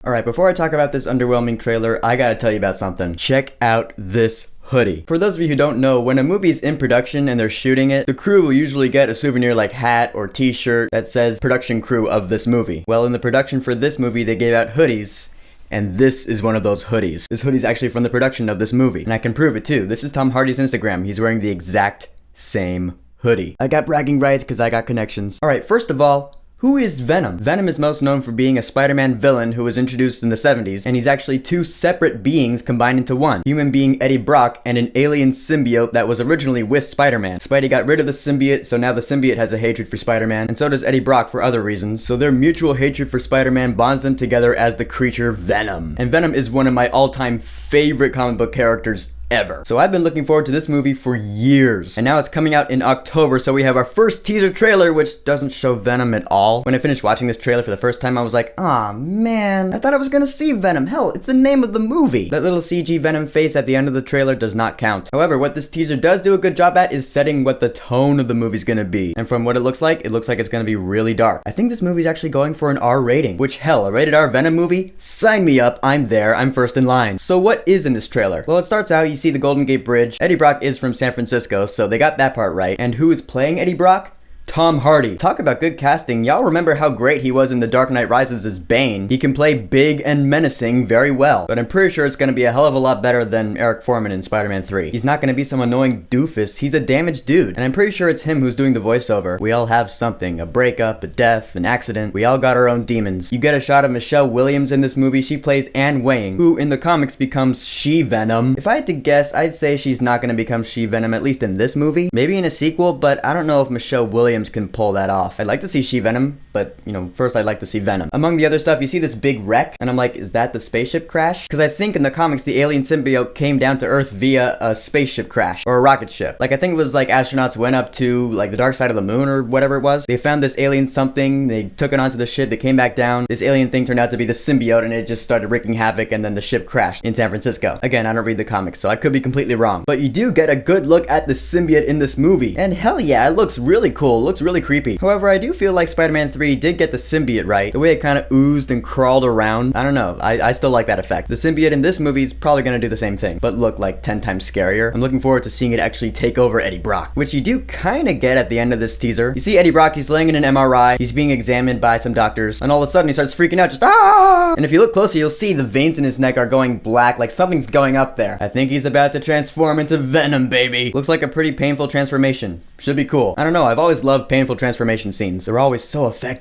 Alright, before I talk about this underwhelming trailer, I gotta tell you about something. Check out this hoodie. For those of you who don't know, when a movie is in production and they're shooting it, the crew will usually get a souvenir like hat or t-shirt that says production crew of this movie. Well, in the production for this movie, they gave out hoodies. And this is one of those hoodies. This hoodie's actually from the production of this movie. And I can prove it too. This is Tom Hardy's Instagram. He's wearing the exact same hoodie. I got bragging rights because I got connections. Alright, first of all, who is Venom? Venom is most known for being a Spider-Man villain who was introduced in the 70s, and he's actually two separate beings combined into one. Human being Eddie Brock and an alien symbiote that was originally with Spider-Man. Spidey got rid of the symbiote, so now the symbiote has a hatred for Spider-Man, and so does Eddie Brock for other reasons. So their mutual hatred for Spider-Man bonds them together as the creature Venom. And Venom is one of my all-time favorite comic book characters ever. So I've been looking forward to this movie for years, and now it's coming out in October, so we have our first teaser trailer, which doesn't show Venom at all. When I finished watching this trailer for the first time, I was like, aw man, I thought I was gonna see Venom. Hell, it's the name of the movie. That little CG Venom face at the end of the trailer does not count. However, what this teaser does do a good job at is setting what the tone of the movie's gonna be. And from what it looks like it's gonna be really dark. I think this movie's actually going for an R rating, which hell, a rated R Venom movie? Sign me up, I'm there, I'm first in line. So what is in this trailer? Well, it starts out, you see the Golden Gate Bridge. Eddie Brock is from San Francisco, so they got that part right. And who is playing Eddie Brock? Tom Hardy. Talk about good casting. Y'all remember how great he was in The Dark Knight Rises as Bane. He can play big and menacing very well, but I'm pretty sure it's gonna be a hell of a lot better than Eric Foreman in Spider-Man 3. He's not gonna be some annoying doofus. He's a damaged dude, and I'm pretty sure it's him who's doing the voiceover. We all have something, a breakup, a death, an accident. We all got our own demons. You get a shot of Michelle Williams in this movie. She plays Anne Wang, who in the comics becomes She-Venom. If I had to guess, I'd say she's not gonna become She-Venom, at least in this movie. Maybe in a sequel, but I don't know if Michelle Williams can pull that off. I'd like to see She-Venom, but, first I'd like to see Venom. Among the other stuff, you see this big wreck, and I'm like, is that the spaceship crash? Because I think in the comics, the alien symbiote came down to Earth via a spaceship crash, or a rocket ship. Like, I think it was like astronauts went up to, like, the dark side of the moon, or whatever it was. They found this alien something, they took it onto the ship, they came back down. This alien thing turned out to be the symbiote, and it just started wreaking havoc, and then the ship crashed in San Francisco. Again, I don't read the comics, so I could be completely wrong. But you do get a good look at the symbiote in this movie. And hell yeah, it looks really cool, it looks really creepy. However, I do feel like Spider-Man 3 did get the symbiote right. The way it kind of oozed and crawled around. I don't know. I still like that effect. The symbiote in this movie is probably going to do the same thing, but look like 10 times scarier. I'm looking forward to seeing it actually take over Eddie Brock, which you do kind of get at the end of this teaser. You see Eddie Brock, he's laying in an MRI. He's being examined by some doctors, and all of a sudden he starts freaking out, just ah! And if you look closer, you'll see the veins in his neck are going black, like something's going up there. I think he's about to transform into Venom, baby. Looks like a pretty painful transformation. Should be cool. I don't know, I've always loved painful transformation scenes. They're always so effective.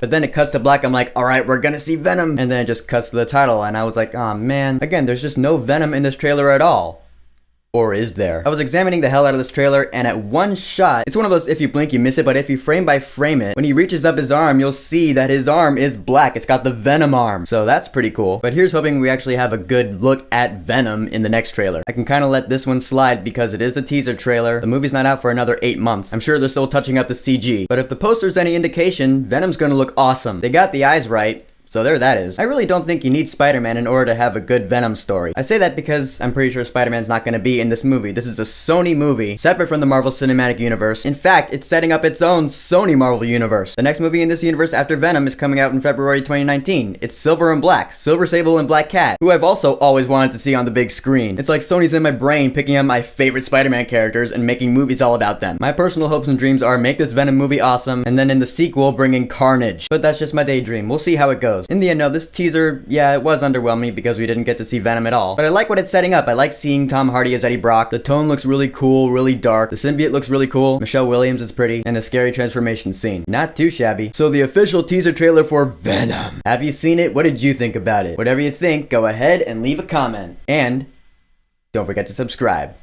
But then it cuts to black, I'm like, alright, we're gonna see Venom. And then it just cuts to the title, and I was like, aw man. Again, there's just no Venom in this trailer at all. Or is there? I was examining the hell out of this trailer, and at one shot, it's one of those if you blink you miss it, but if you frame by frame it, when he reaches up his arm, you'll see that his arm is black. It's got the Venom arm. So that's pretty cool. But here's hoping we actually have a good look at Venom in the next trailer. I can kind of let this one slide because it is a teaser trailer. The movie's not out for another 8 months. I'm sure they're still touching up the CG. But if the poster's any indication, Venom's gonna look awesome. They got the eyes right. So there that is. I really don't think you need Spider-Man in order to have a good Venom story. I say that because I'm pretty sure Spider-Man's not gonna be in this movie. This is a Sony movie, separate from the Marvel Cinematic Universe. In fact, it's setting up its own Sony Marvel Universe. The next movie in this universe after Venom is coming out in February 2019. It's Silver and Black, Silver Sable and Black Cat, who I've also always wanted to see on the big screen. It's like Sony's in my brain picking up my favorite Spider-Man characters and making movies all about them. My personal hopes and dreams are make this Venom movie awesome, and then in the sequel bring in Carnage. But that's just my daydream. We'll see how it goes. In the end, no, this teaser, yeah, it was underwhelming because we didn't get to see Venom at all. But I like what it's setting up. I like seeing Tom Hardy as Eddie Brock. The tone looks really cool, really dark. The symbiote looks really cool. Michelle Williams is pretty. And a scary transformation scene. Not too shabby. So the official teaser trailer for Venom. Have you seen it? What did you think about it? Whatever you think, go ahead and leave a comment. And don't forget to subscribe.